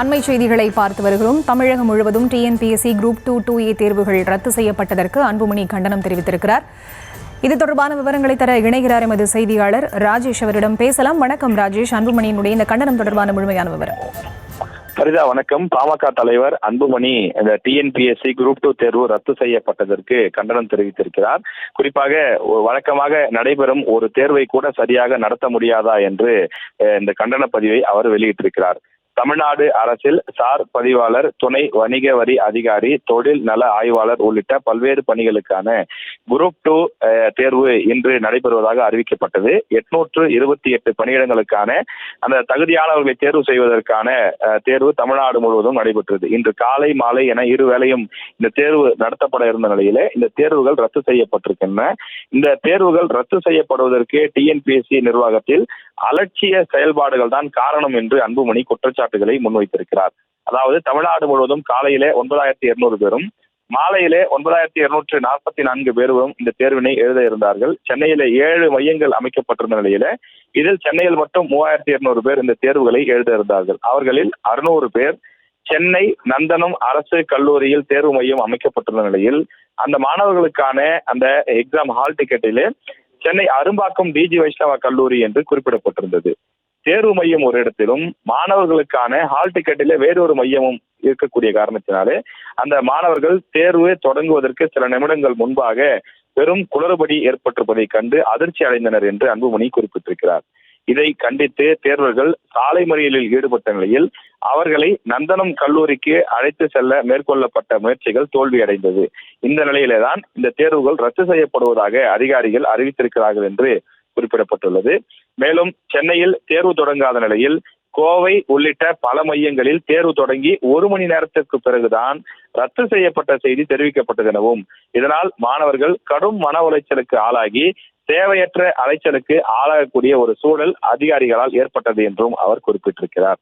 அண்மை செய்திகளை பார்த்து வருகிறோம். தமிழகம் முழுவதும் டிஎன்பிஎஸ்சி குரூப் 2-2A தேர்வுகள் ரத்து செய்யப்பட்டதற்கு அன்புமணி கண்டனம் தெரிவித்திருக்கிறார். இது தொடர்பான விவரங்களை தர இணைகிறார் எமது செய்தியாளர் ராஜேஷ். அவரிடம் பேசலாம். வணக்கம் ராஜேஷ். அன்புமணியினுடைய இந்த கண்டனம் தொடர்பான முழுமையான விவரம். சரிதா, வணக்கம். பாமக தலைவர் அன்புமணி இந்த டிஎன்பிஎஸ்சி குரூப் 2 தேர்வு ரத்து செய்யப்பட்டதற்கு கண்டனம் தெரிவித்திருக்கிறார். குறிப்பாக வழக்கமாக நடைபெறும் ஒரு தேர்வை கூட சரியாக நடத்த முடியாதா என்று இந்த கண்டன பதிவை அவர் வெளியிட்டிருக்கிறார். தமிழ்நாடு அரசில் சார் பதிவாளர், துணை வணிக வரி அதிகாரி, தொழில் நல ஆய்வாளர் உள்ளிட்ட பல்வேறு பணிகளுக்கான குரூப் 2 தேர்வு இன்று நடைபெறுவதாக அறிவிக்கப்பட்டது. 828 பணியிடங்களுக்கான அந்த தகுதியானவர்களை தேர்வு செய்வதற்கான தேர்வு தமிழ்நாடு முழுவதும் நடைபெற்றது. இன்று காலை மாலை என இருவேளையும் இந்த தேர்வு நடத்தப்பட இருந்த நிலையிலே இந்த தேர்வுகள் ரத்து செய்யப்பட்டிருக்கின்றன. இந்த தேர்வுகள் ரத்து செய்யப்படுவதற்கு டிஎன்பிஎஸ்சி நிர்வாகத்தில் அலட்சிய செயல்பாடுகள் தான் காரணம் என்று அன்புமணி குற்றச்சாட்டுகளை முன்வைத்திருக்கிறார். அதாவது தமிழ்நாடு முழுவதும் காலையிலே 9200 பேரும் மாலையிலே 9244 பேரும் இந்த தேர்வினை எழுத இருந்தார்கள். சென்னையில 7 மையங்கள் அமைக்கப்பட்டிருந்த நிலையில இதில் சென்னையில் மட்டும் 3200 பேர் இந்த தேர்வுகளை எழுத இருந்தார்கள். அவர்களில் 600 பேர் சென்னை நந்தனம் அரசு கல்லூரியில் தேர்வு மையம் அமைக்கப்பட்டிருந்த நிலையில் அந்த மாணவர்களுக்கான அந்த எக்ஸாம் ஹால் டிக்கெட்டிலே சென்னை அரும்பாக்கம் டிஜி வைஷ்ணவா கல்லூரி என்று குறிப்பிடப்பட்டிருந்தது. தேர்வு மையம் ஒரு இடத்திலும் மாணவர்களுக்கான ஹால் டிக்கெட்டிலே வேறொரு மையமும் இருக்கக்கூடிய காரணத்தினாலே அந்த மாணவர்கள் தேர்வு தொடங்குவதற்கு சில நிமிடங்கள் முன்பாக பெரும் குளறுபடி ஏற்பட்டிருப்பதை கண்டு அதிர்ச்சி அடைந்தனர் என்று அன்புமணி குறிப்பிட்டிருக்கிறார். இதை கண்டித்து தேர்வர்கள் சாலை மறியலில் ஈடுபட்ட நிலையில் அவர்களை நந்தனம் கல்லூரிக்கு அழைத்து செல்ல மேற்கொள்ளப்பட்ட முயற்சிகள் தோல்வியடைந்தது. இந்த நிலையிலேதான் இந்த தேர்வுகள் ரத்து செய்யப்படுவதாக அதிகாரிகள் அறிவித்திருக்கிறார்கள் என்று குறிப்பிடப்பட்டுள்ளது. மேலும் சென்னையில் தேர்வு தொடங்காத நிலையில் கோவை உள்ளிட்ட பல மையங்களில் தேர்வு தொடங்கி 1 மணி நேரத்திற்கு பிறகுதான் ரத்து செய்யப்பட்ட செய்தி தெரிவிக்கப்பட்டது எனவும் இதனால் மாணவர்கள் கடும் மன உளைச்சலுக்கு ஆளாகி தேவையற்ற அலைச்சலுக்கு ஆளாகக்கூடிய ஒரு சூழல் அதிகாரிகளால் ஏற்பட்டது என்றும் அவர் குறிப்பிட்டிருக்கிறார்.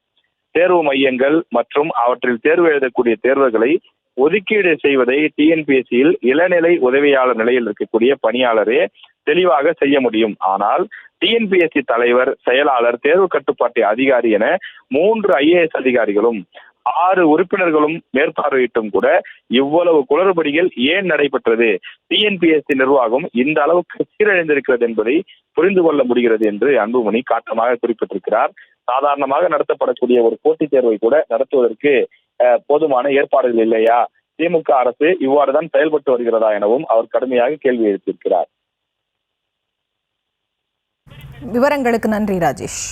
தேர்வு மையங்கள் மற்றும் அவற்றில் தேர்வு எழுதக்கூடிய தேர்வுகளை ஒதுக்கீடு செய்வதை டிஎன்பிஎஸ்சியில் இளநிலை உதவியாளர் நிலையில் இருக்கக்கூடிய பணியாளரே தெளிவாக செய்ய முடியும். ஆனால் டிஎன்பிஎஸ்சி தலைவர், செயலாளர், தேர்வு கட்டுப்பாட்டு அதிகாரி என 3 IAS அதிகாரிகளும் 6 உறுப்பினர்களும் மேற்பார்வையிட்டும் கூட இவ்வளவு குளறுபடிகள் ஏன் நடைபெற்றது? டிஎன்பிஎஸ்சி நிர்வாகம் இந்த அளவுக்கு சீரழிந்திருக்கிறது என்பதை புரிந்து கொள்ள முடிகிறது என்று அன்புமணி காட்டமாக குறிப்பிட்டிருக்கிறார். சாதாரணமாக நடத்தப்படக்கூடிய ஒரு போட்டித் தேர்வை கூட நடத்துவதற்கு போதுமான ஏற்பாடுகள் இல்லையா? திமுக அரசு இவ்வாறுதான் செயல்பட்டு வருகிறதா எனவும் அவர் கடுமையாக கேள்வி எழுப்பியிருக்கிறார். விவரங்களுக்கு நன்றி ராஜேஷ்.